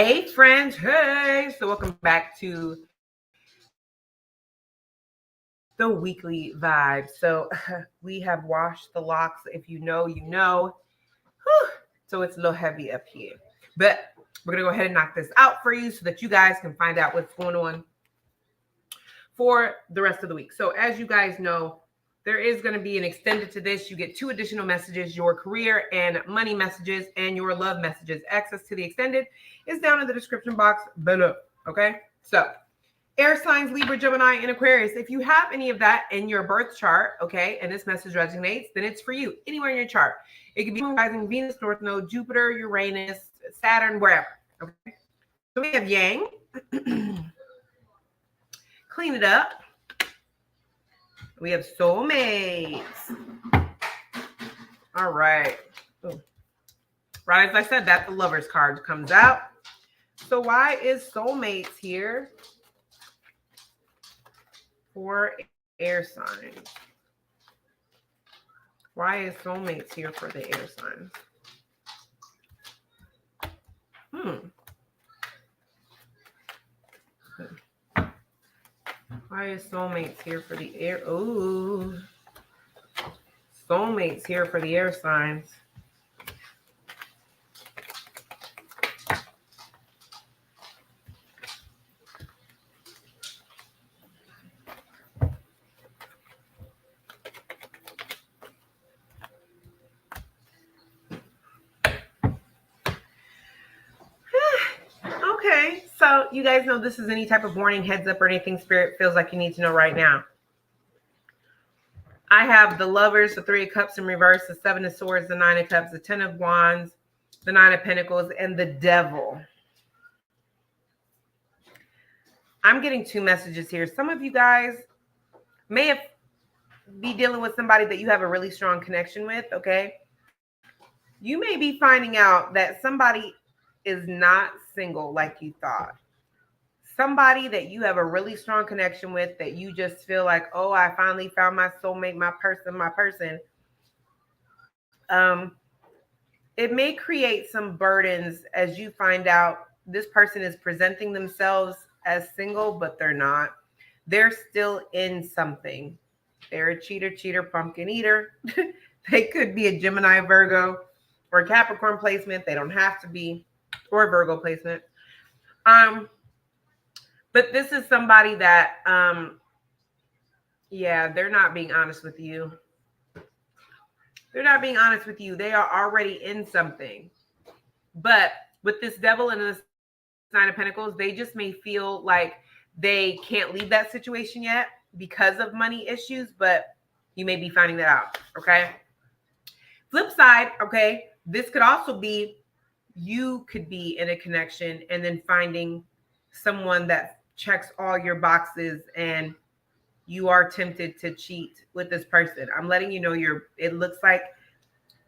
Hey friends, hey! So welcome back to the weekly vibe. So we have washed the locks. If you know, you know. Whew. So it's a little heavy up here. But we're gonna go ahead and knock this out for you so that you guys can find out what's going on for the rest of the week. So as you guys know, there is going to be an extended to this. You get 2 additional messages, your career and money messages and your love messages. Access to the extended is down in the description box below. Okay. So air signs, Libra, Gemini, and Aquarius. If you have any of that in your birth chart, okay, and this message resonates, then it's for you anywhere in your chart. It could be rising, Venus, North Node, Jupiter, Uranus, Saturn, wherever. Okay. So we have Yang. Clean it up. We have soulmates. All right. Ooh. Right as I said that, the Lovers card comes out. So why is soulmates here for air signs? Why is soulmates here for the air signs? Why is soulmates here for the air? Ooh. Soulmates here for the air signs. Okay, so you guys know this is any type of warning, heads up, or anything Spirit feels like you need to know right now. I have the Lovers, the 3 of Cups in reverse, the 7 of Swords, the 9 of Cups, the 10 of Wands, the 9 of Pentacles, and the Devil. I'm getting 2 messages here. Some of you guys may be dealing with somebody that you have a really strong connection with, okay? You may be finding out that somebody is not single like you thought. Somebody that you have a really strong connection with that you just feel like, oh, I finally found my soulmate, my person. It may create some burdens as you find out this person is presenting themselves as single, but they're not. They're still in something. They're a cheater, pumpkin eater. They could be a Gemini, Virgo, or a Capricorn placement. They don't have to be, or a Virgo placement. But this is somebody that, yeah, they're not being honest with you. They're not being honest with you. They are already in something. But with this Devil and this 9 of Pentacles, they just may feel like they can't leave that situation yet because of money issues, but you may be finding that out, okay? Flip side, okay, this could also be you could be in a connection and then finding someone that checks all your boxes and you are tempted to cheat with this person. I'm letting you know it looks like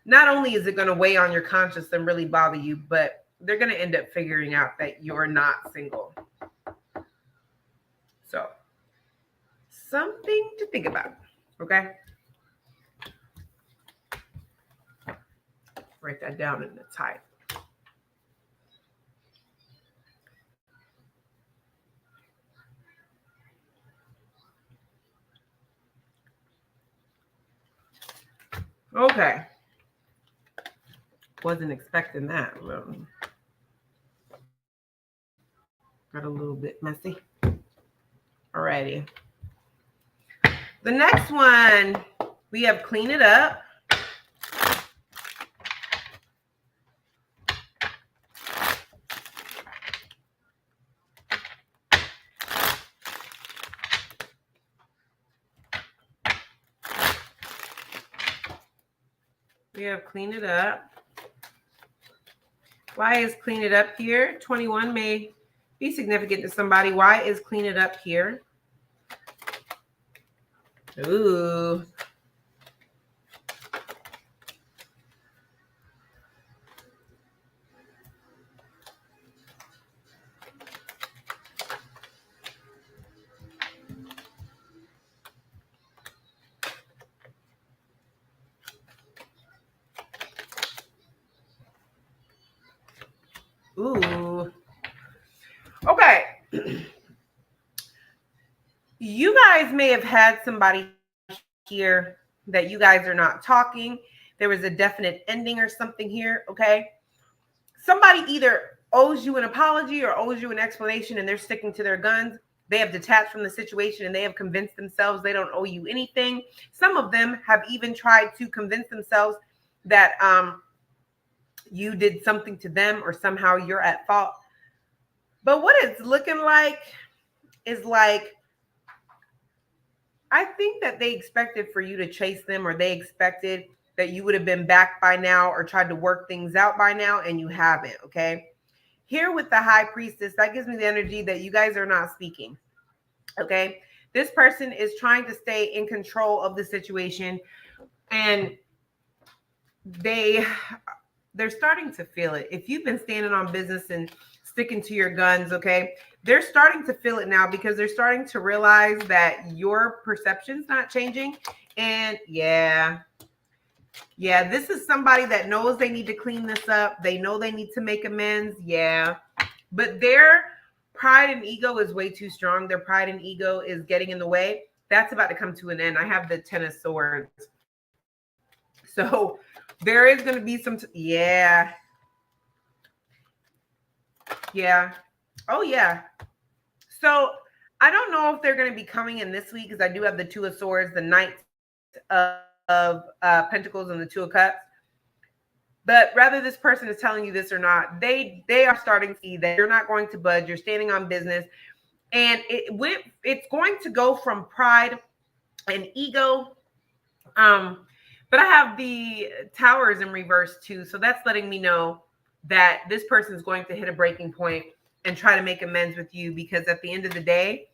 not only is it going to weigh on your conscience and really bother you, but they're going to end up figuring out that you're not single. So something to think about, okay? Write that down in the type. Okay. Wasn't expecting that. Got a little bit messy. Alrighty. The next one, we have Clean It Up. We have Clean It Up. Why is Clean It Up here? 21 may be significant to somebody. Why is Clean It Up here? Ooh. Ooh. You guys may have had somebody here that you guys are not talking. There was a definite ending or something here, okay? Somebody either owes you an apology or owes you an explanation and they're sticking to their guns. They have detached from the situation and they have convinced themselves they don't owe you anything. Some of them have even tried to convince themselves that you did something to them or somehow you're at fault. But what it's looking like is like, I think that they expected for you to chase them, or they expected that you would have been back by now or tried to work things out by now, and you haven't, okay? Here with the high priestess, that gives me the energy that you guys are not speaking, okay? This person is trying to stay in control of the situation, and they're starting to feel it. If you've been standing on business and sticking to your guns, okay, they're starting to feel it now because they're starting to realize that your perception's not changing. And yeah, this is somebody that knows they need to clean this up. They know they need to make amends. Yeah, but their pride and ego is way too strong. Their pride and ego is getting in the way. That's about to come to an end. I have the 10 of Swords. So there is going to be some, yeah. Oh, yeah. So I don't know if they're going to be coming in this week because I do have the 2 of Swords, the Knight of Pentacles, and the 2 of Cups. But rather this person is telling you this or not, they are starting to see that you're not going to budge. You're standing on business. And it's going to go from pride and ego. But I have the Towers in reverse too. So that's letting me know that this person is going to hit a breaking point and try to make amends with you, because at the end of the day,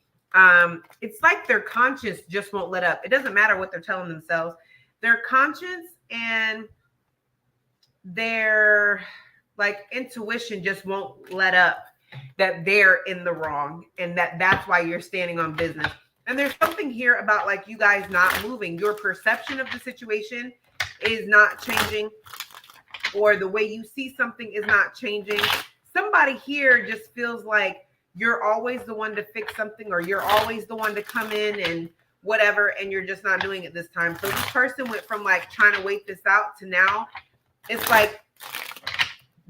it's like their conscience just won't let up. It doesn't matter what they're telling themselves. Their conscience and their like intuition just won't let up that they're in the wrong, and that's why you're standing on business. And there's something here about like you guys not moving. Your perception of the situation is not changing, or the way you see something is not changing. Somebody here just feels like you're always the one to fix something, or you're always the one to come in and whatever, and you're just not doing it this time. So this person went from like trying to wait this out to now it's like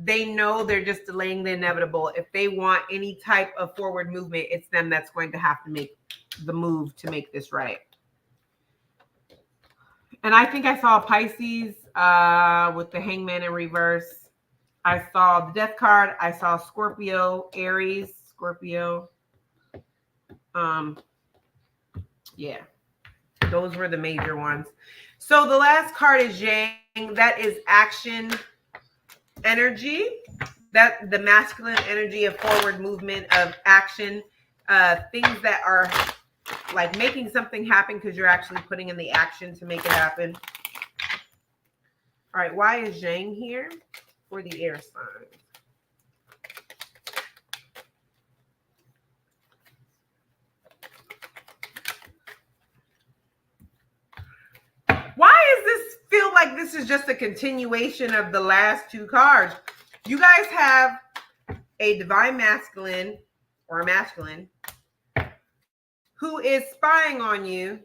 they know they're just delaying the inevitable. If they want any type of forward movement, it's them that's going to have to make the move to make this right. And I think I saw Pisces with the Hangman in reverse. I saw the Death card. I saw Scorpio, Aries, Scorpio. Yeah, those were the major ones. So the last card is Yang. That is action energy. That the masculine energy of forward movement, of action, things that are like making something happen because you're actually putting in the action to make it happen. All right, why is Yang here? For the air sign. Why does this feel like this is just a continuation of the last 2 cards? You guys have a divine masculine or a masculine who is spying on you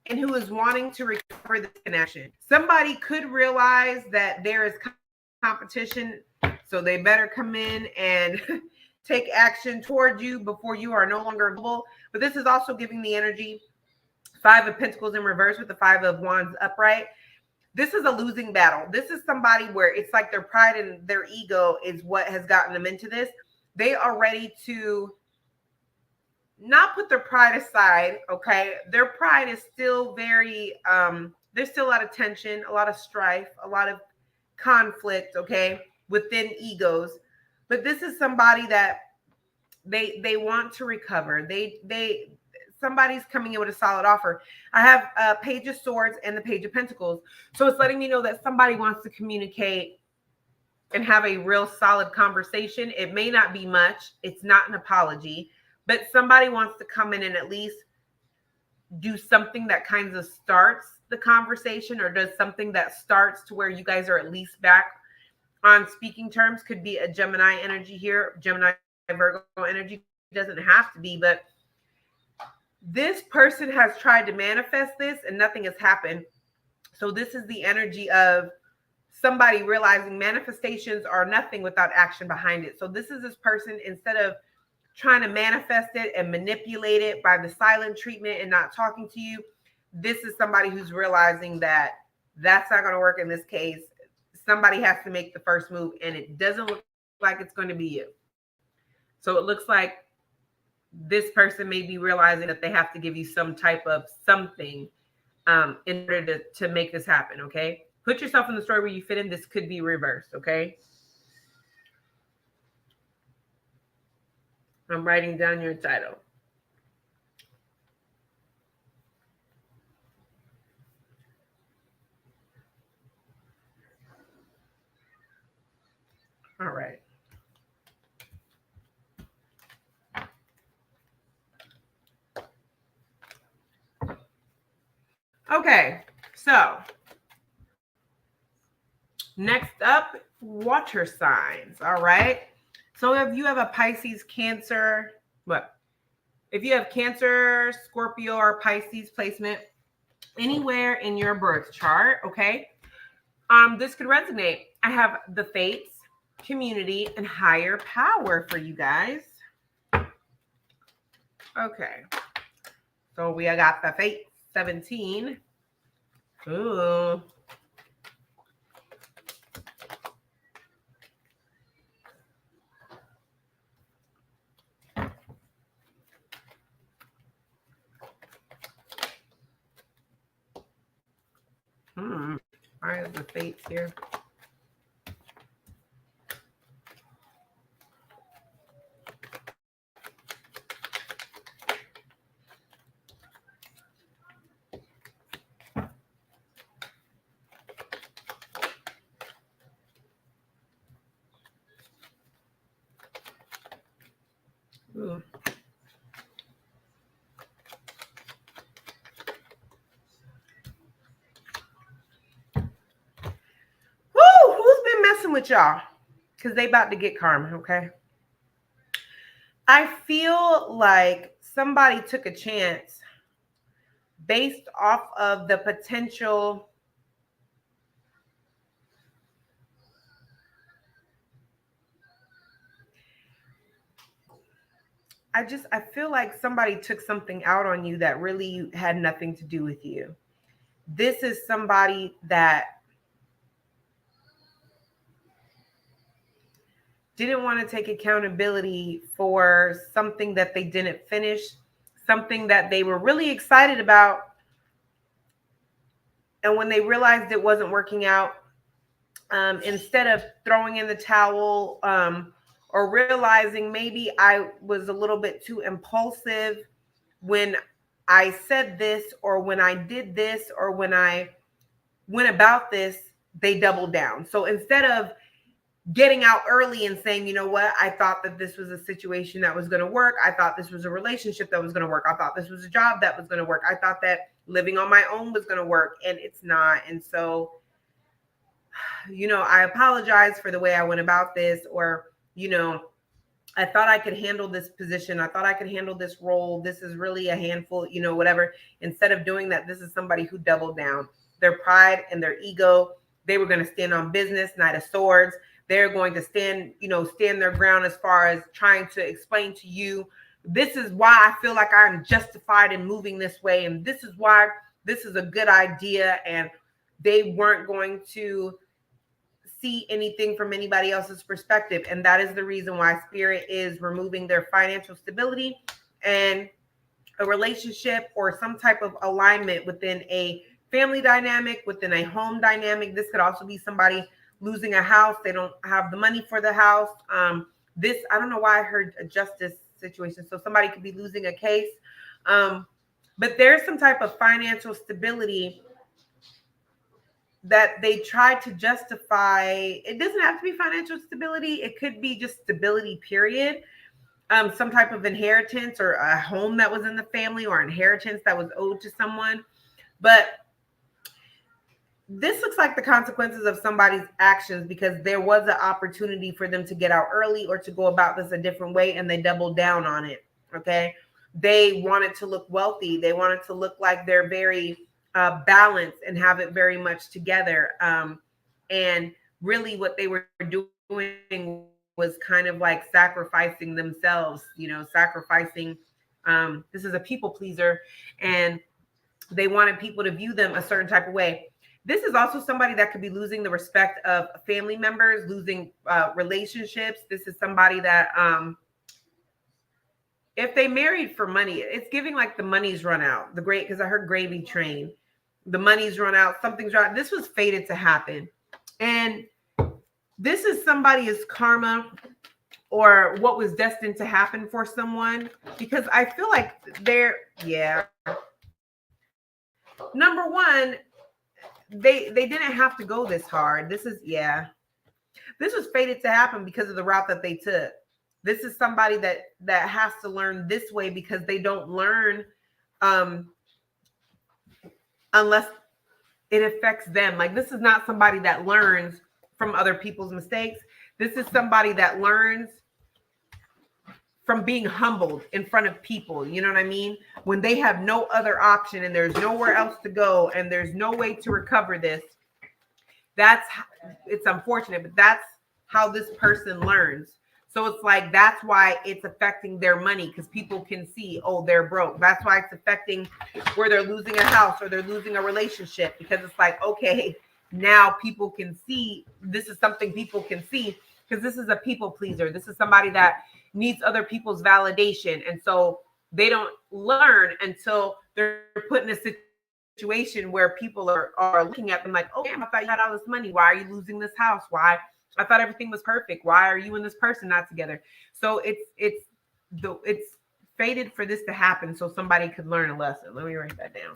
and who is wanting to recover this connection. Somebody could realize that there is competition, so they better come in and take action toward you before you are no longer available. But this is also giving the energy 5 of Pentacles in reverse with the 5 of Wands upright. This is a losing battle. This is somebody where it's like their pride and their ego is what has gotten them into this. They are ready to not put their pride aside, okay? Their pride is still very, there's still a lot of tension, a lot of strife, a lot of conflict, okay, within egos. But this is somebody that they want to recover. Somebody's coming in with a solid offer. I have Page of Swords and the Page of Pentacles. So it's letting me know that somebody wants to communicate and have a real solid conversation. It may not be much. It's not an apology, but somebody wants to come in and at least do something that kind of starts the conversation, or does something that starts to where you guys are at least back on speaking terms. Could be a Gemini energy here, Gemini Virgo energy. Doesn't have to be, but This person has tried to manifest this and nothing has happened. So this is the energy of somebody realizing manifestations are nothing without action behind it. So this is this person, instead of trying to manifest it and manipulate it by the silent treatment and not talking to you, this is somebody who's realizing that that's not going to work in this case. Somebody has to make the first move, and it doesn't look like it's going to be you. So it looks like this person may be realizing that they have to give you some type of something in order to make this happen, okay? Put yourself in the story where you fit in. This could be reversed, okay? I'm writing down your title. All right. Okay, so next up, water signs. All right. So if you have a Pisces, Cancer, if you have Cancer, Scorpio, or Pisces placement anywhere in your birth chart, okay, this could resonate. I have the Fates, Community, and Higher Power for you guys. Okay. So we got the Fate 17. Ooh. All right, the Fates here. Ooh. Woo! Who's been messing with y'all? Because they about to get karma, okay? I feel like somebody took a chance based off of the potential I feel like somebody took something out on you that really had nothing to do with you. This is somebody that didn't want to take accountability for something that they didn't finish, something that they were really excited about. And when they realized it wasn't working out, instead of throwing in the towel, or realizing maybe I was a little bit too impulsive when I said this, or when I did this, or when I went about this, they doubled down. So instead of getting out early and saying, you know what, I thought that this was a situation that was going to work. I thought this was a relationship that was going to work. I thought this was a job that was going to work. I thought that living on my own was going to work, and it's not. And so, you know, I apologize for the way I went about this, or, you know, I thought I could handle this position. I thought I could handle this role. This is really a handful, you know, whatever. Instead of doing that, this is somebody who doubled down. Their pride and their ego, they were going to stand on business, Knight of Swords. They're going to stand their ground as far as trying to explain to you, this is why I feel like I'm justified in moving this way. And this is why this is a good idea. And they weren't going to see anything from anybody else's perspective. And that is the reason why Spirit is removing their financial stability and a relationship or some type of alignment within a family dynamic, within a home dynamic. This could also be somebody losing a house. They don't have the money for the house. I don't know why I heard a justice situation. So somebody could be losing a case. But there's some type of financial stability that they tried to justify. It doesn't have to be financial stability. It could be just stability, period. Some type of inheritance or a home that was in the family or inheritance that was owed to someone. But this looks like the consequences of somebody's actions, because there was an opportunity for them to get out early or to go about this a different way, and they doubled down on it. Okay. They want it to look wealthy. They want it to look like they're very balanced and have it very much together. And really what they were doing was kind of like sacrificing themselves, sacrificing. This is a people pleaser, and they wanted people to view them a certain type of way. This is also somebody that could be losing the respect of family members, losing relationships. This is somebody that, if they married for money, it's giving like the money's run out. Because I heard gravy train. The money's run out. Something's run out. This was fated to happen. And this is somebody's karma or what was destined to happen for someone, because I feel like number one, they didn't have to go this hard. This was fated to happen because of the route that they took. This is somebody that has to learn this way, because they don't learn unless it affects them. Like, this is not somebody that learns from other people's mistakes. This is somebody that learns from being humbled in front of people. You know what I mean? When they have no other option and there's nowhere else to go and there's no way to recover this, it's unfortunate, but that's how this person learns. So it's like, that's why it's affecting their money, because people can see, oh, they're broke. That's why it's affecting where they're losing a house or they're losing a relationship, because it's like, okay, now people can see. This is something people can see, because this is a people pleaser. This is somebody that needs other people's validation. And so they don't learn until they're put in a situation where people are looking at them like, oh, damn, I thought you had all this money. Why are you losing this house? Why? I thought everything was perfect. Why are you and this person not together? So it's fated for this to happen so somebody could learn a lesson. Let me write that down.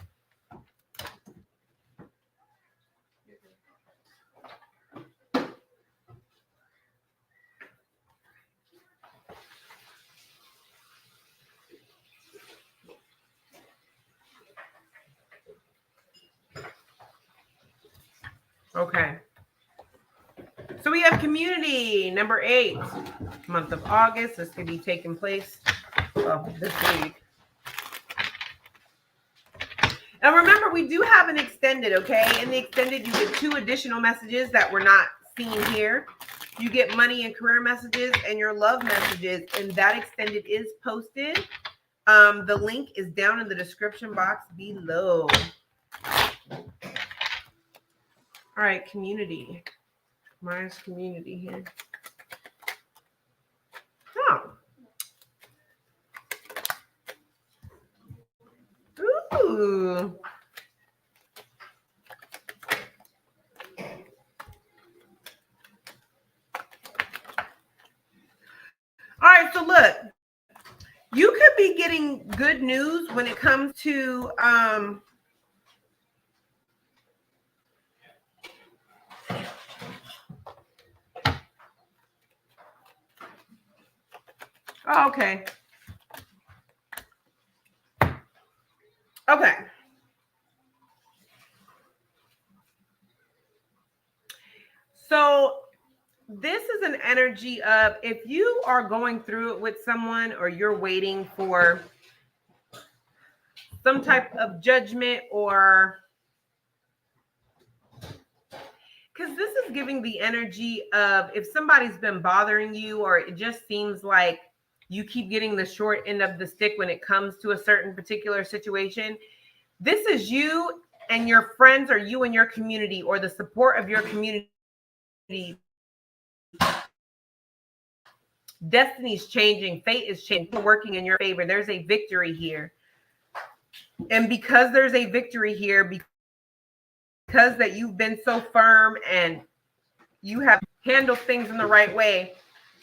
Okay. So we have community number 8, month of August. This could be taking place this week. And remember, we do have an extended, okay? In the extended, you get 2 additional messages that we're not seeing here. You get money and career messages and your love messages, and that extended is posted. The link is down in the description box below. All right, community. Mine's community here. Oh. Ooh. All right, so look, you could be getting good news when it comes to oh, okay. Okay. So this is an energy of, if you are going through it with someone or you're waiting for some type of judgment, or because this is giving the energy of, if somebody's been bothering you, or it just seems like you keep getting the short end of the stick when it comes to a certain particular situation. This is you and your friends, or you and your community, or the support of your community. Destiny's changing, fate is changing, working in your favor. There's a victory here. And because there's a victory here, because that you've been so firm and you have handled things in the right way,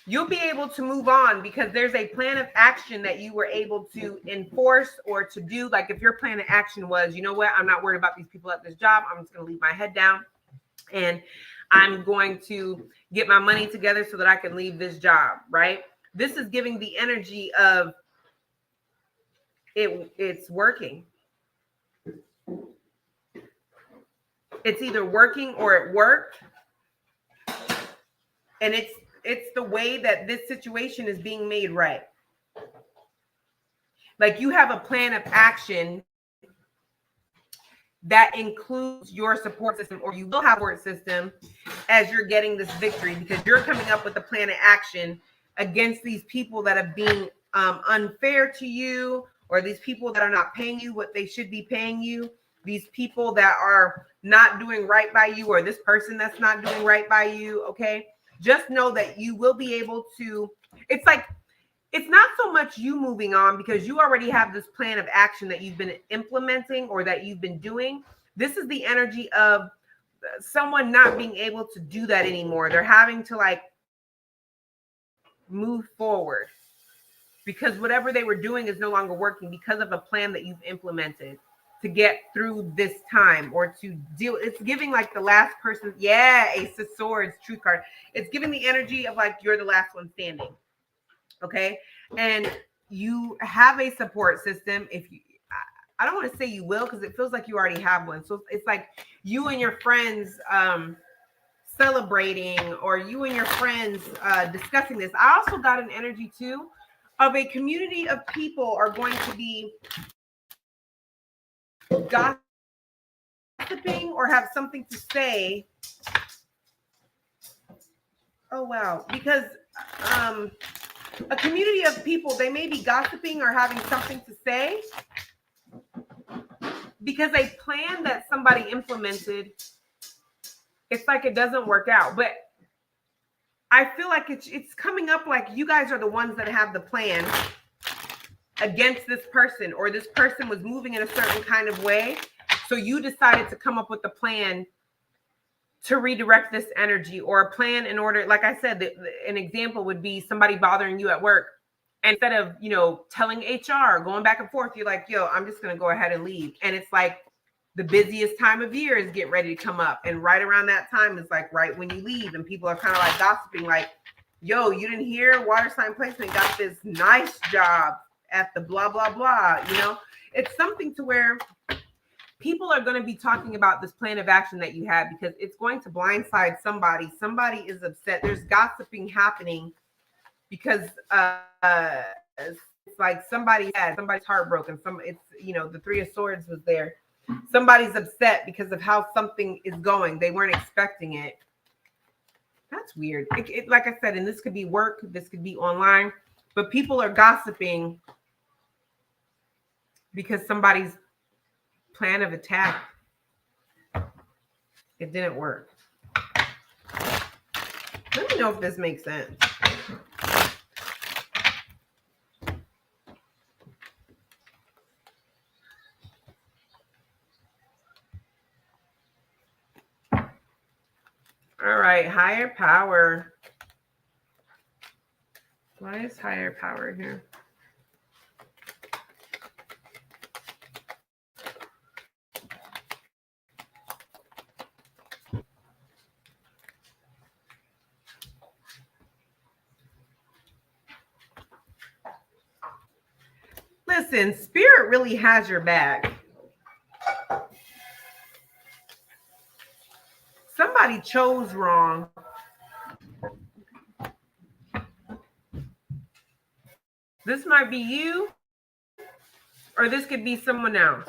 you'll be able to move on, because there's a plan of action that you were able to enforce or to do. Like, if your plan of action was, you know what, I'm not worried about these people at this job. I'm just going to leave my head down and I'm going to get my money together so that I can leave this job, right? This is giving the energy of it's working. It's either working or it worked. And it's the way that this situation is being made right. Like you have a plan of action that includes your support system, or you will have a support system as you're getting this victory, because you're coming up with a plan of action against these people that are being unfair to you, or these people that are not paying you what they should be paying you, these people that are not doing right by you, or this person that's not doing right by you. Okay, just know that you will be able to, it's like, it's not so much you moving on because you already have this plan of action that you've been implementing or that you've been doing. This is the energy of someone not being able to do that anymore. They're having to like move forward because whatever they were doing is no longer working because of a plan that you've implemented to get through this time, or to deal. It's giving like the last person. Yeah, Ace of Swords, Truth card. It's giving the energy of like you're the last one standing. Okay. And you have a support system. If you, I don't want to say you will, because it feels like you already have one. So it's like you and your friends celebrating, or you and your friends discussing this. I also got an energy too of a community of people are going to be gossiping or have something to say. Oh, wow. Because a community of people, they may be gossiping or having something to say because a plan that somebody implemented, it's like it doesn't work out. But I feel like it's coming up like you guys are the ones that have the plan against this person, or this person was moving in a certain kind of way. So you decided to come up with a plan to redirect this energy, or a plan in order, like I said, an example would be somebody bothering you at work. And instead of, telling HR, going back and forth, you're like, yo, I'm just going to go ahead and leave. And it's like the busiest time of year is getting ready to come up. And right around that time is like right when you leave, and people are kind of like gossiping, like, yo, you didn't hear Water Sign Placement got this nice job at the blah, blah, blah. It's something to where people are going to be talking about this plan of action that you have, because it's going to blindside somebody. Somebody is upset. There's gossiping happening because it's like somebody's heartbroken. The Three of Swords was there. Somebody's upset because of how something is going. They weren't expecting it. That's weird. Like I said, and this could be work, this could be online, but people are gossiping because somebody's plan of attack, it didn't work. Let me know if this makes sense. All right, higher power. Why is higher power here? Listen, Spirit really has your back. Somebody chose wrong. This might be you, or this could be someone else.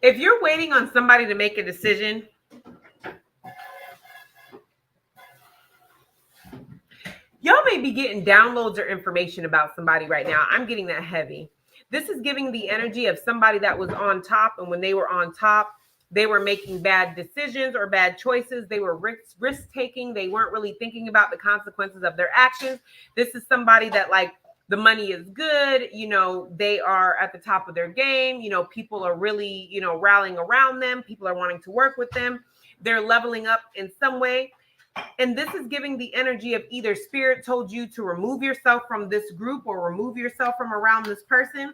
If you're waiting on somebody to make a decision, y'all may be getting downloads or information about somebody right now. I'm getting that heavy. This is giving the energy of somebody that was on top, and when they were on top, they were making bad decisions or bad choices. They were risk-taking. They weren't really thinking about the consequences of their actions. This is somebody that, like, the money is good. They are at the top of their game. People are really, rallying around them. People are wanting to work with them. They're leveling up in some way. And this is giving the energy of either Spirit told you to remove yourself from this group or remove yourself from around this person,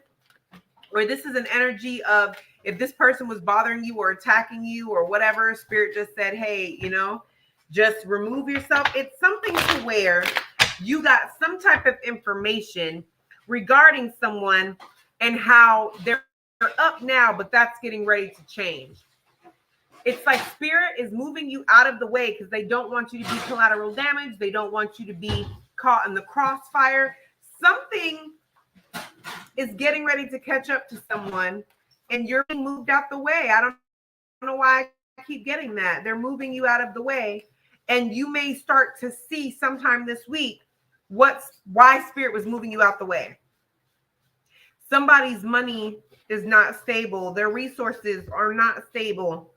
or this is an energy of if this person was bothering you or attacking you or whatever, Spirit just said, hey, just remove yourself. It's something to where you got some type of information regarding someone and how they're up now, but that's getting ready to change. It's like spirit is moving you out of the way because they don't want you to be collateral damage. They don't want you to be caught in the crossfire. Something is getting ready to catch up to someone and you're being moved out the way. I don't know why I keep getting that. They're moving you out of the way. And you may start to see sometime this week why spirit was moving you out the way. Somebody's money is not stable. Their resources are not stable.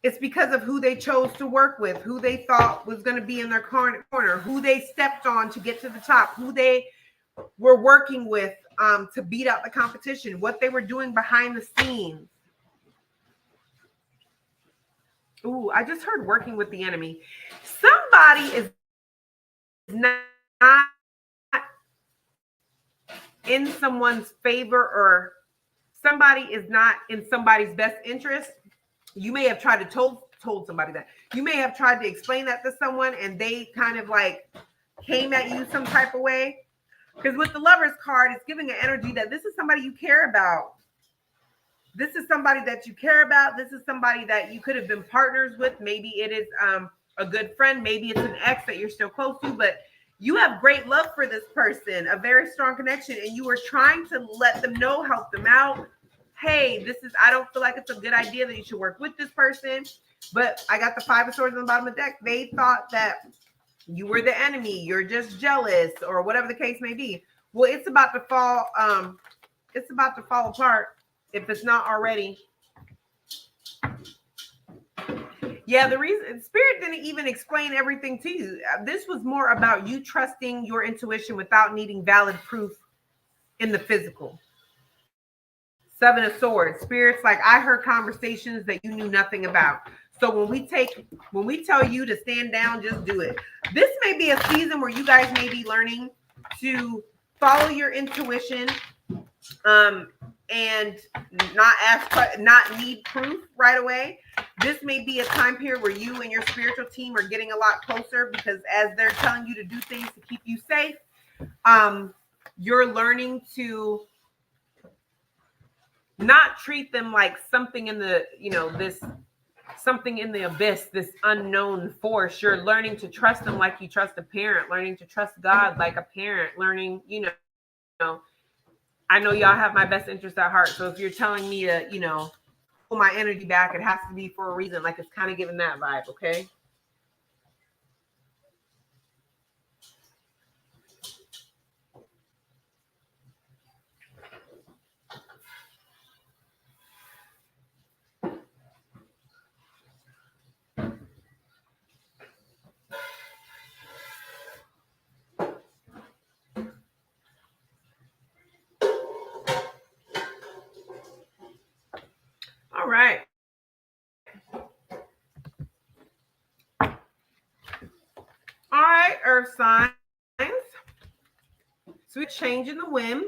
It's because of who they chose to work with, who they thought was going to be in their corner, who they stepped on to get to the top, who they were working with to beat out the competition, what they were doing behind the scenes. Ooh, I just heard working with the enemy. Somebody is not in someone's favor, or somebody is not in somebody's best interest. You may have tried to told somebody that. You may have tried to explain that to someone and they kind of like came at you some type of way. Because with the Lovers card, it's giving an energy that this is somebody you care about. This is somebody that you care about. This is somebody that you could have been partners with. Maybe it is a good friend. Maybe it's an ex that you're still close to, but you have great love for this person, a very strong connection, and you were trying to let them know, help them out. Hey, I don't feel like it's a good idea that you should work with this person, but I got the 5 of Swords on the bottom of the deck. They thought that you were the enemy. You're just jealous or whatever the case may be. Well, it's about to fall. It's about to fall apart if it's not already. Yeah, the reason spirit didn't even explain everything to you. This was more about you trusting your intuition without needing valid proof in the physical. 7 of Swords. Spirit's like, I heard conversations that you knew nothing about. So when we tell you to stand down, just do it. This may be a season where you guys may be learning to follow your intuition, and not need proof right away. This may be a time period where you and your spiritual team are getting a lot closer, because as they're telling you to do things to keep you safe, you're learning to not treat them like something in the, this something in the abyss, this unknown force. You're learning to trust them like you trust a parent, learning to trust God like a parent, learning, I know y'all have my best interest at heart. So if you're telling me to, pull my energy back, it has to be for a reason. Like, it's kind of giving that vibe, okay? All right. All right, Earth signs. Sweet change in the wind,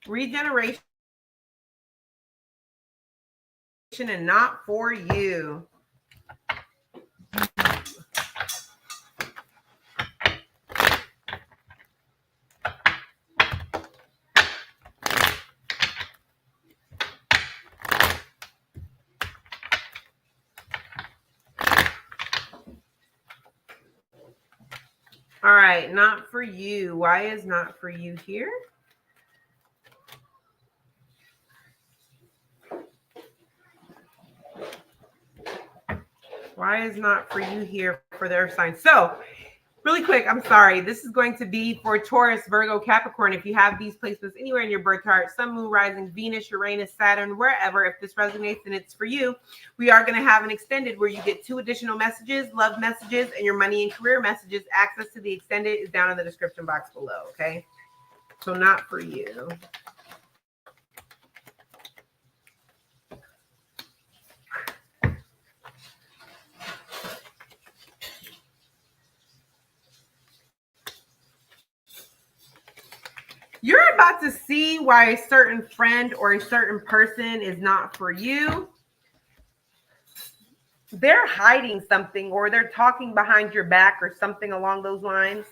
regeneration, and not for you. All right, not for you. Why is not for you here? Why is not for you here for their sign? So, really quick, I'm sorry. This is going to be for Taurus, Virgo, Capricorn. If you have these placements anywhere in your birth chart, Sun, Moon, Rising, Venus, Uranus, Saturn, wherever, if this resonates and it's for you, we are going to have an extended where you get 2 additional messages, love messages, and your money and career messages. Access to the extended is down in the description box below, okay? So not for you. You're about to see why a certain friend or a certain person is not for you. They're hiding something, or they're talking behind your back or something along those lines.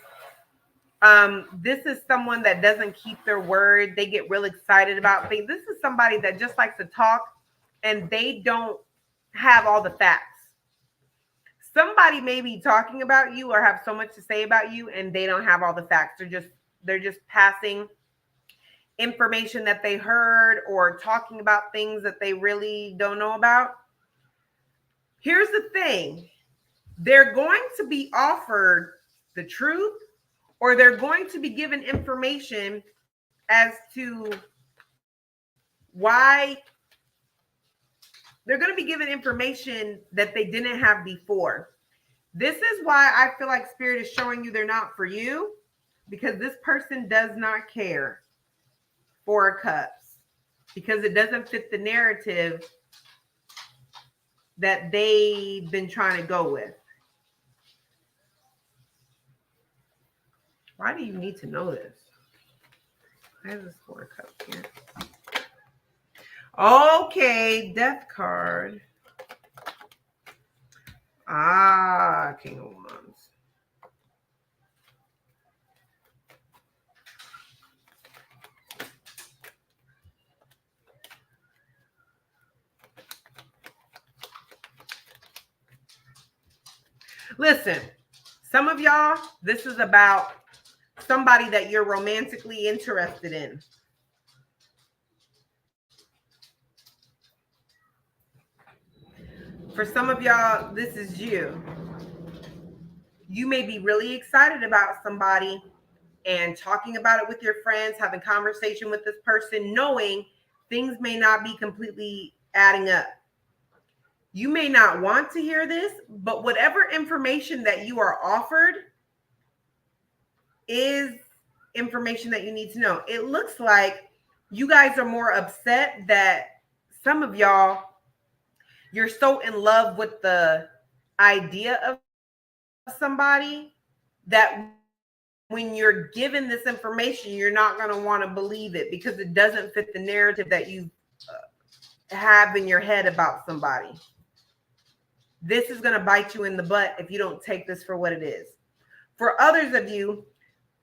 This is someone that doesn't keep their word. They get real excited about things. This is somebody that just likes to talk, and they don't have all the facts. Somebody may be talking about you or have so much to say about you and they don't have all the facts. They're just passing information that they heard or talking about things that they really don't know about. Here's the thing. They're going to be offered the truth, or they're going to be given information as to why. They're going to be given information that they didn't have before. This is why I feel like Spirit is showing you they're not for you, because this person does not care. Four of Cups, because it doesn't fit the narrative that they've been trying to go with. Why do you need to know this? Why is this Four of Cups here? Okay, Death card. King of Wands. Listen, some of y'all, this is about somebody that you're romantically interested in. For some of y'all, this is you. You may be really excited about somebody and talking about it with your friends, having conversation with this person, knowing things may not be completely adding up. You may not want to hear this, but whatever information that you are offered is information that you need to know. It looks like you guys are more upset that some of y'all, you're so in love with the idea of somebody that when you're given this information, you're not going to want to believe it because it doesn't fit the narrative that you have in your head about somebody. This is going to bite you in the butt if you don't take this for what it is. For others of you,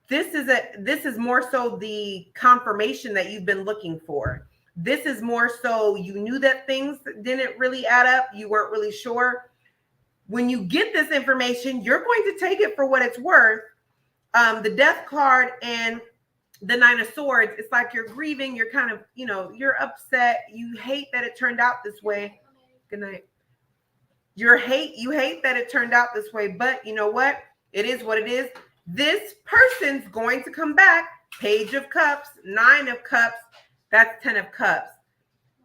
this is more so the confirmation that you've been looking for. This is more so you knew that things didn't really add up. You weren't really sure. When you get this information, you're going to take it for what it's worth. The Death card and the Nine of Swords, it's like you're grieving. You're kind of, you're upset. You hate that it turned out this way. Good night. You hate that it turned out this way, but you know what? It is what it is. This person's going to come back. Page of Cups, Nine of Cups, that's 10 of Cups.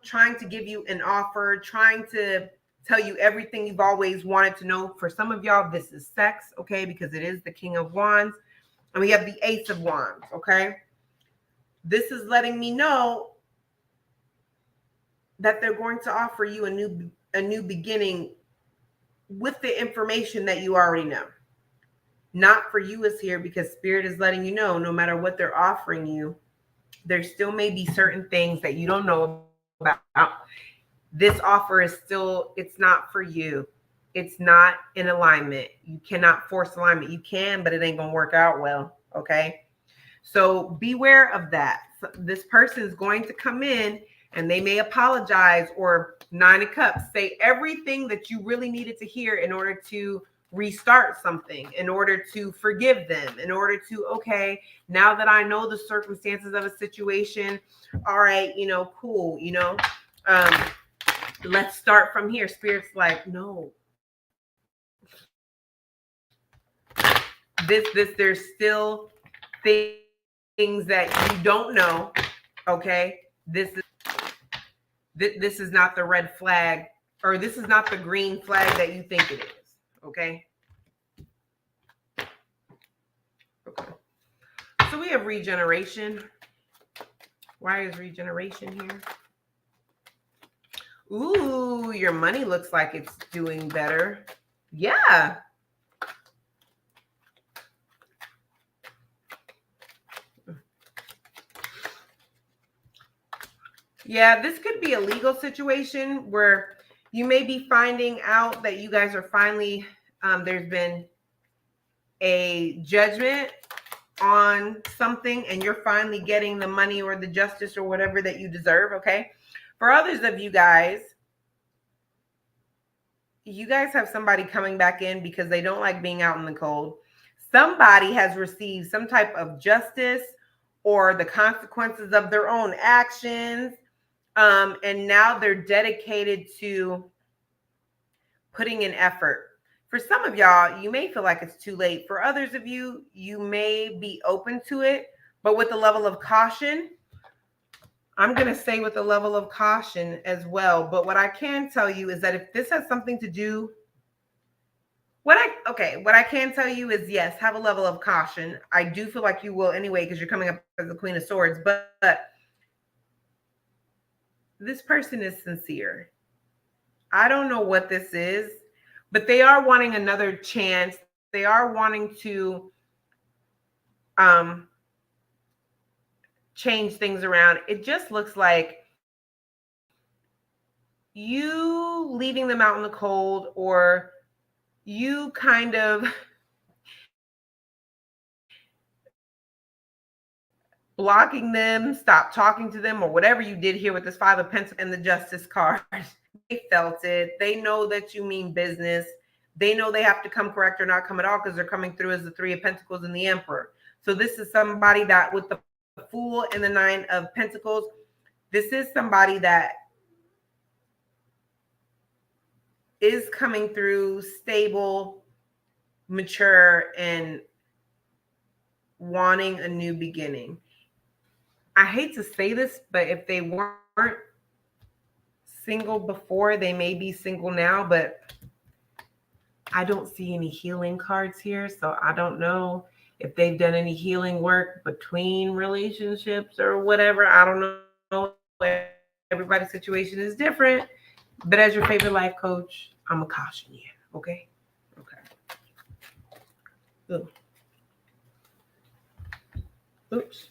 Trying to give you an offer, trying to tell you everything you've always wanted to know. For some of y'all, this is sex, okay? Because it is the King of Wands. And we have the Ace of Wands, okay? This is letting me know that they're going to offer you a new beginning with the information that you already know. Not for you is here because Spirit is letting you know no matter what they're offering you, there still may be certain things that you don't know about. This offer is still, it's not for you. It's not in alignment. You cannot force alignment. You can, but it ain't going to work out well. Okay. So beware of that. This person is going to come in and they may apologize, or Nine of Cups, say everything that you really needed to hear in order to restart something, in order to forgive them, in order to, okay, now that I know the circumstances of a situation, all right, cool, let's start from here. Spirit's like, no. There's still things that you don't know, okay? This is not the red flag, or this is not the green flag that you think it is, okay? Okay. So we have regeneration. Why is regeneration here? Ooh, your money looks like it's doing better. Yeah. Yeah, this could be a legal situation where you may be finding out that you guys are finally, there's been a judgment on something and you're finally getting the money or the justice or whatever that you deserve, okay? For others of you guys, you guys have somebody coming back in because they don't like being out in the cold. Somebody has received some type of justice or the consequences of their own actions. And now they're dedicated to putting in effort. For some of y'all, you may feel like it's too late. For others of you, you may be open to it, but with a level of caution. I'm going to say with a level of caution as well. But what I can tell you is that if this has something to do, what I can tell you is yes, have a level of caution. I do feel like you will anyway, because you're coming up as the Queen of Swords, but this person is sincere. I don't know what this is, but they are wanting another chance. They are wanting to change things around. It just looks like you leaving them out in the cold, or you kind of blocking them, stop talking to them, or whatever you did here with this Five of Pentacles and the Justice card. They felt it. They know that you mean business. They know they have to come correct or not come at all, because they're coming through as the Three of Pentacles and the Emperor. So this is somebody that, with the Fool and the Nine of Pentacles, this is somebody that is coming through stable, mature, and wanting a new beginning. I hate to say this, but if they weren't single before, they may be single now, but I don't see any healing cards here. So I don't know if they've done any healing work between relationships or whatever. I don't know. Everybody's situation is different. But as your favorite life coach, I'm going to caution you. Okay? Okay. Ooh. Oops.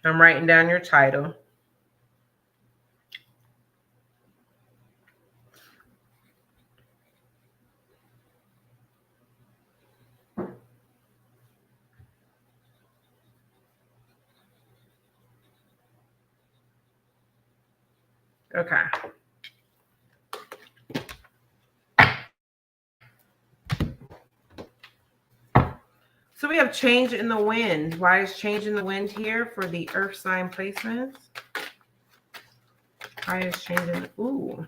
I'm writing down your title. Okay. So we have change in the wind. Why is change in the wind here for the earth sign placements? Why is change in the, ooh.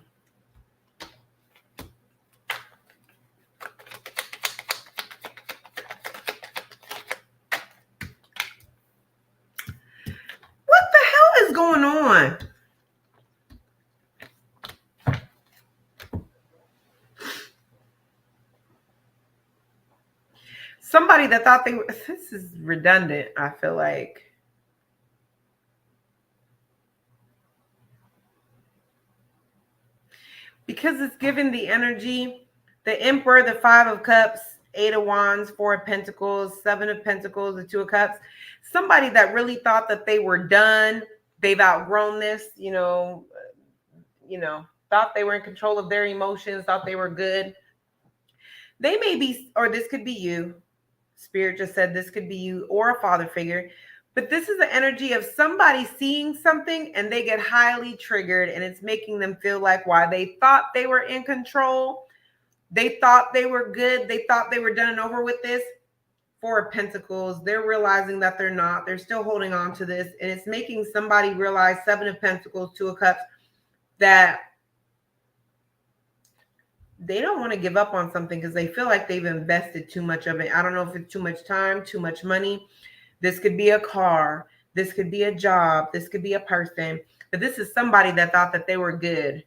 What the hell is going on? Somebody that thought they were, this is redundant, I feel like. Because it's given the energy, the Emperor, the Five of Cups, Eight of Wands, Four of Pentacles, Seven of Pentacles, the Two of Cups. Somebody that really thought that they were done. They've outgrown this, thought they were in control of their emotions, thought they were good. They may be, or this could be you. Spirit just said this could be you or a father figure. But this is the energy of somebody seeing something and they get highly triggered, and it's making them feel like why they thought they were in control. They thought they were good. They thought they were done and over with this. Four of Pentacles. They're realizing that they're not. They're still holding on to this. And it's making somebody realize, Seven of Pentacles, Two of Cups, that they don't want to give up on something because they feel like they've invested too much of it. I don't know if it's too much time, too much money. This could be a car. This could be a job. This could be a person. But this is somebody that thought that they were good,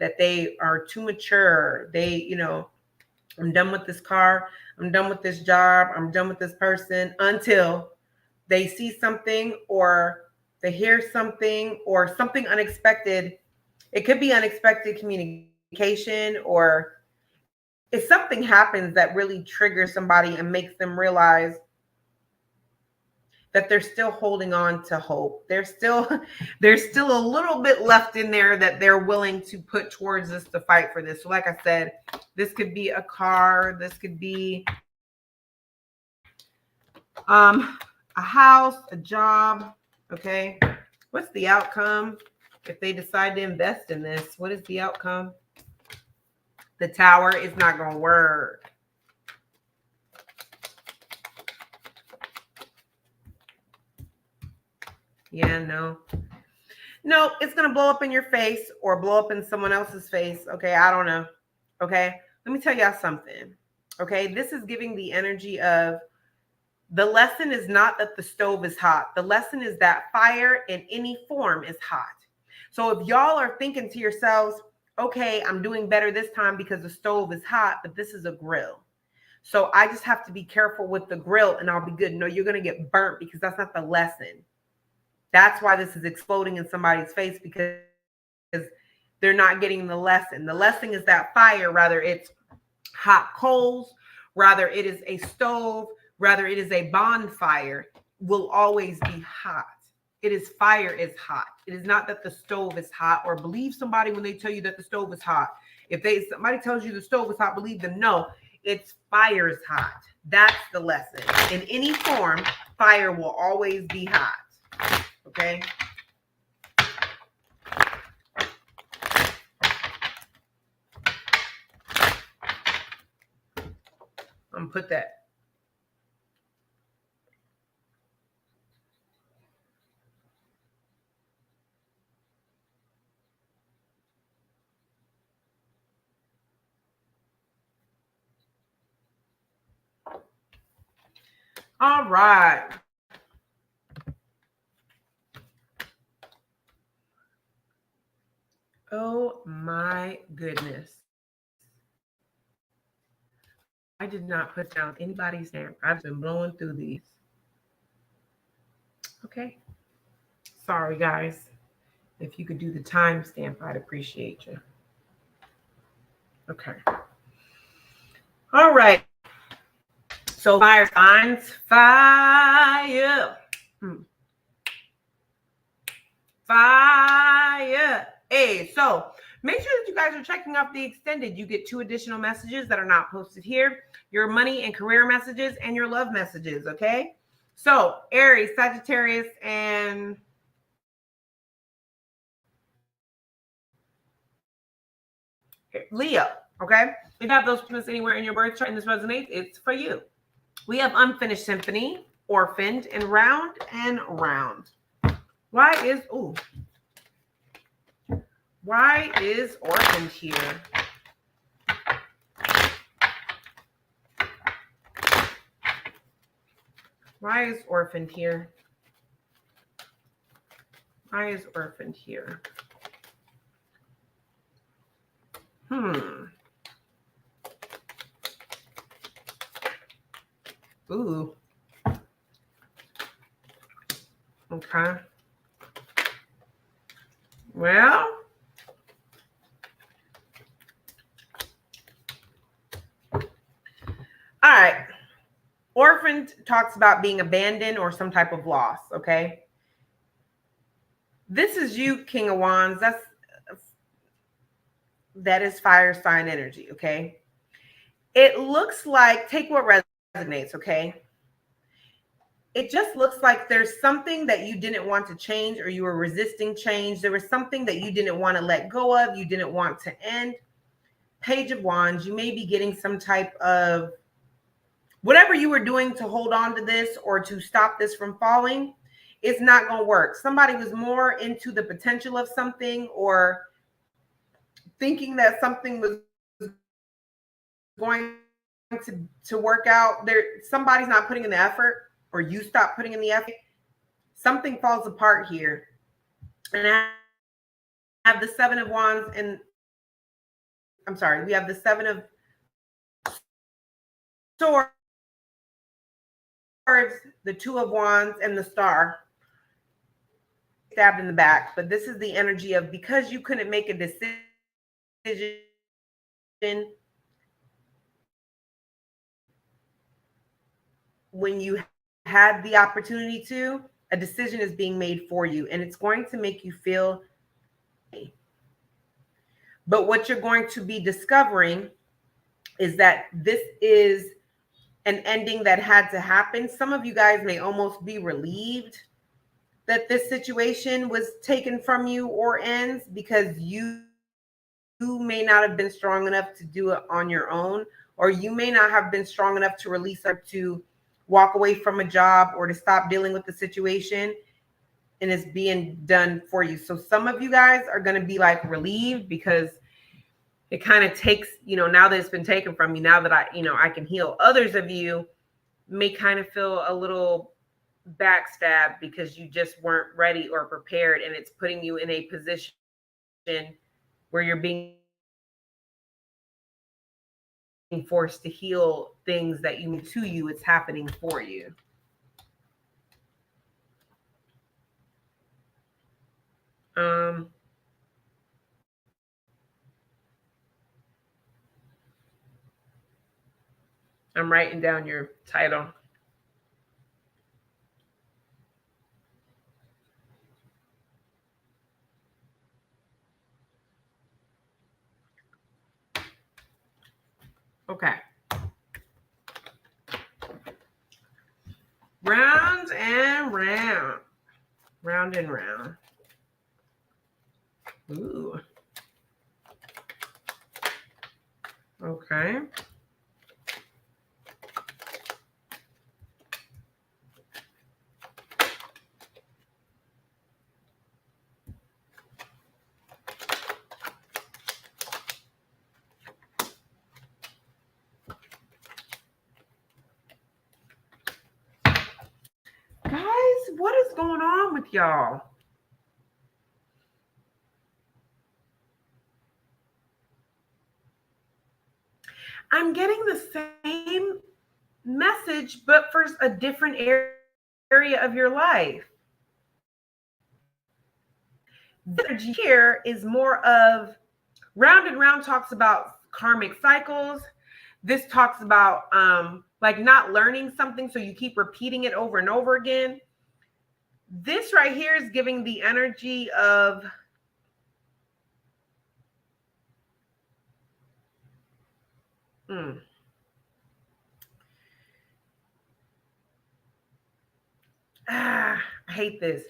that they are too mature. They, I'm done with this car. I'm done with this job. I'm done with this person, until they see something or they hear something or something unexpected. It could be unexpected communication, or if something happens that really triggers somebody and makes them realize that they're still holding on to hope. There's still a little bit left in there that they're willing to put towards this to fight for this. So like I said, this could be a car, this could be a house, a job, okay? What's the outcome if they decide to invest in this? What is the outcome? The Tower is not going to work. Yeah, no. No, it's going to blow up in your face or blow up in someone else's face. Okay, I don't know. Okay, let me tell y'all something. Okay, this is giving the energy of the lesson is not that the stove is hot. The lesson is that fire in any form is hot. So if y'all are thinking to yourselves, okay, I'm doing better this time because the stove is hot, but this is a grill. So I just have to be careful with the grill and I'll be good. No, you're going to get burnt because that's not the lesson. That's why this is exploding in somebody's face, because they're not getting the lesson. The lesson is that fire, rather it's hot coals, rather it is a stove, rather it is a bonfire, will always be hot. It is fire is hot. It is not that the stove is hot, or believe somebody when they tell you that the stove is hot. If somebody tells you the stove is hot, believe them. No, it's fire is hot. That's the lesson. In any form, fire will always be hot. Okay. I'm gonna put that. All right. Oh my goodness. I did not put down anybody's name. I've been blowing through these. Okay. Sorry, guys. If you could do the timestamp, I'd appreciate you. Okay. All right. So fire signs. Fire. Fire. Hey, so make sure that you guys are checking off the extended. You get 2 additional messages that are not posted here. Your money and career messages and your love messages, okay? So Aries, Sagittarius, and Leo, okay? If you have those planets anywhere in your birth chart and this resonates, it's for you. We have Unfinished Symphony, Orphaned, and Round and Round. Why is Orphaned here? Why is Orphaned here? Why is Orphaned here? Ooh. Okay. Well, all right. Orphaned talks about being abandoned or some type of loss, okay? This is you, King of Wands. That is fire sign energy, okay? It looks like, take what resonates, okay? It just looks like there's something that you didn't want to change, or you were resisting change. There was something that you didn't want to let go of. You didn't want to end. Page of Wands, you may be getting some type of whatever you were doing to hold on to this or to stop this from falling. It's not going to work. Somebody was more into the potential of something, or thinking that something was going to work out. Somebody's not putting in the effort, or you stop putting in the effort. Something falls apart here. And I have the 7 of Wands, and I'm sorry, we have the 7 of Swords, the 2 of Wands, and the Star. Stabbed in the back. But this is the energy of, because you couldn't make a decision when you had the opportunity to, a decision is being made for you, and it's going to make you feel. But what you're going to be discovering is that this is an ending that had to happen. Some of you guys may almost be relieved that this situation was taken from you or ends, because you may not have been strong enough to do it on your own, or you may not have been strong enough to release or to walk away from a job or to stop dealing with the situation, and it's being done for you. So some of you guys are going to be like relieved, because it kind of takes, now that it's been taken from you, now that I can heal. Others of you may kind of feel a little backstabbed because you just weren't ready or prepared, and it's putting you in a position where you're being forced to heal things that it's happening for you. I'm writing down your title. Okay. Round and round. Round and round. Ooh. Okay. Guys, what is going on with y'all? I'm getting the same message, but for a different area of your life. The energy here is more of round and round, talks about karmic cycles. This talks about like not learning something, so you keep repeating it over and over again. This right here is giving the energy of I hate this.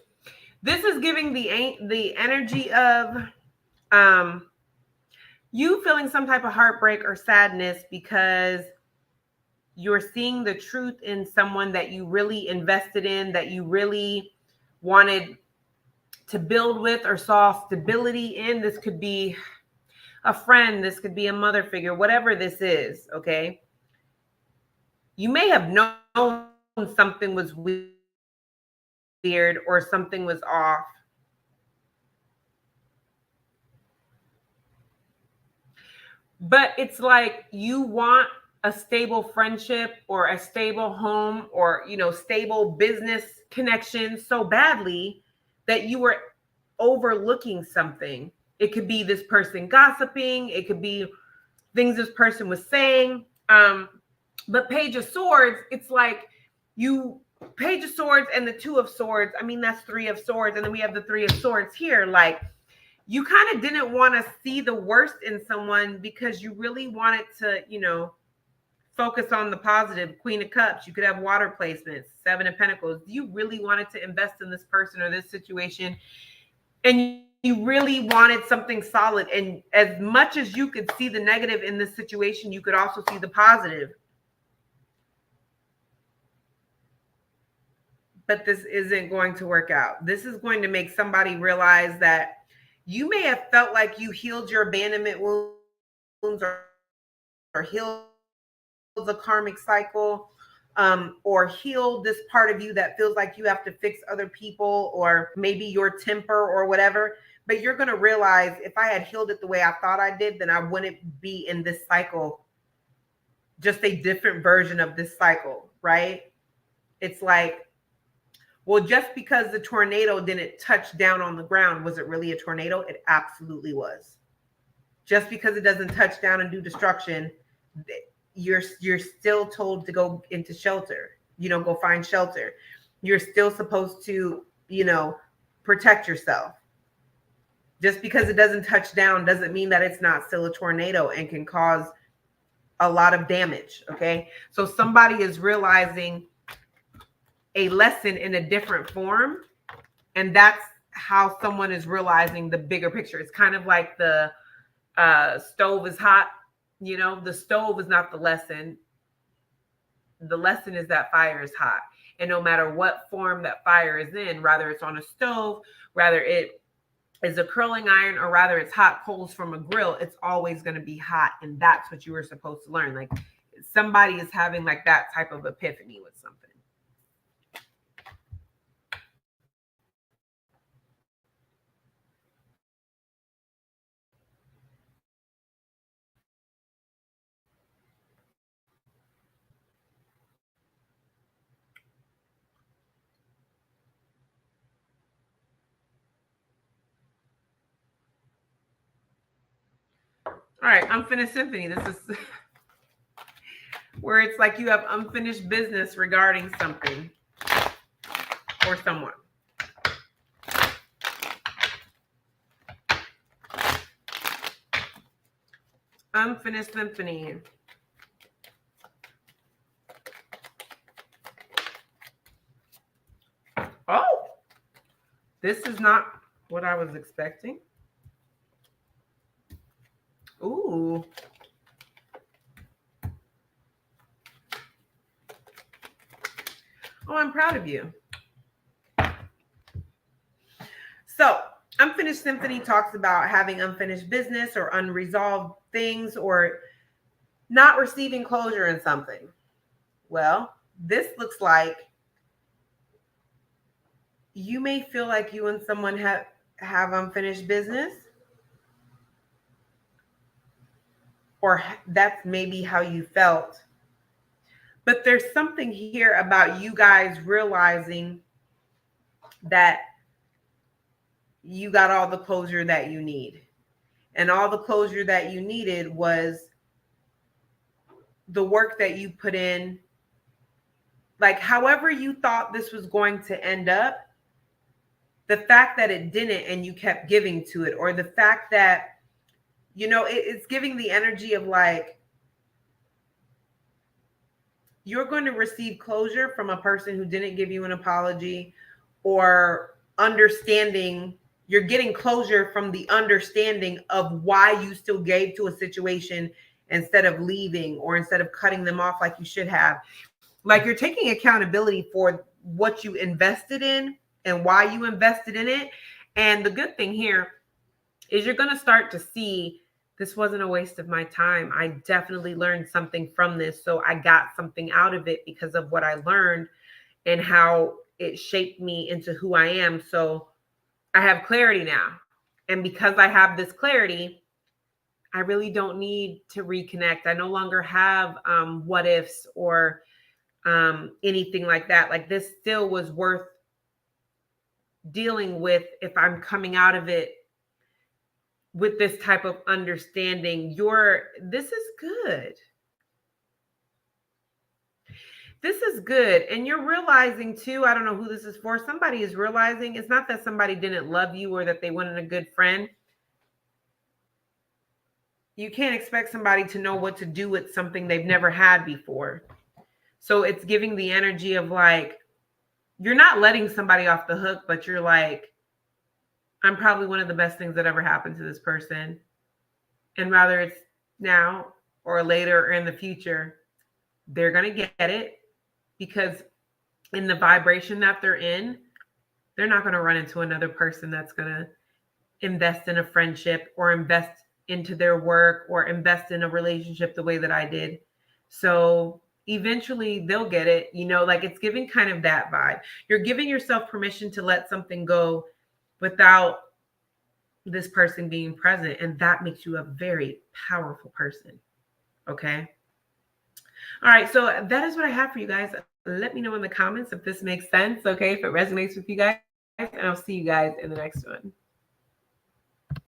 This is giving the energy of you feeling some type of heartbreak or sadness because you're seeing the truth in someone that you really invested in, that you really wanted to build with or saw stability in. This could be a friend, this could be a mother figure, whatever this is, okay? You may have known something was weird or something was off. But it's like you want a stable friendship or a stable home or, stable business connection so badly that you were overlooking something. It could be this person gossiping. It could be things this person was saying. But Page of Swords, it's like Page of Swords and the Two of Swords. I mean, that's Three of Swords. And then we have the Three of Swords here. Like, you kind of didn't want to see the worst in someone because you really wanted to, focus on the positive. Queen of Cups, you could have water placements. Seven of Pentacles. You really wanted to invest in this person or this situation. And you really wanted something solid. And as much as you could see the negative in this situation, you could also see the positive. But this isn't going to work out. This is going to make somebody realize that you may have felt like you healed your abandonment wounds or healed the karmic cycle, or healed this part of you that feels like you have to fix other people or maybe your temper or whatever. But you're going to realize, if I had healed it the way I thought I did, then I wouldn't be in this cycle, just a different version of this cycle, right? It's like, well, just because the tornado didn't touch down on the ground, was it really a tornado? It absolutely was. Just because it doesn't touch down and do destruction, you're still told to go into shelter. go find shelter. You're still supposed to, protect yourself. Just because it doesn't touch down doesn't mean that it's not still a tornado and can cause a lot of damage. Okay. So somebody is realizing a lesson in a different form. And that's how someone is realizing the bigger picture. It's kind of like the stove is hot. The stove is not the lesson. The lesson is that fire is hot. And no matter what form that fire is in, whether it's on a stove, whether it is a curling iron, or rather it's hot coals from a grill, it's always going to be hot. And that's what you were supposed to learn. Like somebody is having like that type of epiphany with something. All right, unfinished symphony. This is where it's like you have unfinished business regarding something or someone. Unfinished symphony. Oh, this is not what I was expecting. Ooh. Oh, I'm proud of you. So, unfinished symphony talks about having unfinished business or unresolved things or not receiving closure in something. Well, this looks like you may feel like you and someone have unfinished business, or that's maybe how you felt. But there's something here about you guys realizing that you got all the closure that you need. And all the closure that you needed was the work that you put in. Like, however you thought this was going to end up, the fact that it didn't and you kept giving to it, or the fact that, it's giving the energy of like, you're going to receive closure from a person who didn't give you an apology, or understanding. You're getting closure from the understanding of why you still gave to a situation instead of leaving, or instead of cutting them off like you should have. Like you're taking accountability for what you invested in and why you invested in it. And the good thing here is you're going to start to see this wasn't a waste of my time. I definitely learned something from this. So I got something out of it because of what I learned and how it shaped me into who I am. So I have clarity now. And because I have this clarity, I really don't need to reconnect. I no longer have what ifs or anything like that. Like this still was worth dealing with if I'm coming out of it with this type of understanding. This is good. This is good. And you're realizing too, I don't know who this is for. Somebody is realizing it's not that somebody didn't love you or that they weren't a good friend. You can't expect somebody to know what to do with something they've never had before. So it's giving the energy of like, you're not letting somebody off the hook, but you're like, I'm probably one of the best things that ever happened to this person. And whether it's now or later or in the future, they're going to get it, because in the vibration that they're in, they're not going to run into another person that's going to invest in a friendship or invest into their work or invest in a relationship the way that I did. So eventually they'll get it, like it's giving kind of that vibe. You're giving yourself permission to let something go without this person being present. And that makes you a very powerful person. Okay. All right. So that is what I have for you guys. Let me know in the comments if this makes sense. Okay. If it resonates with you guys, and I'll see you guys in the next one.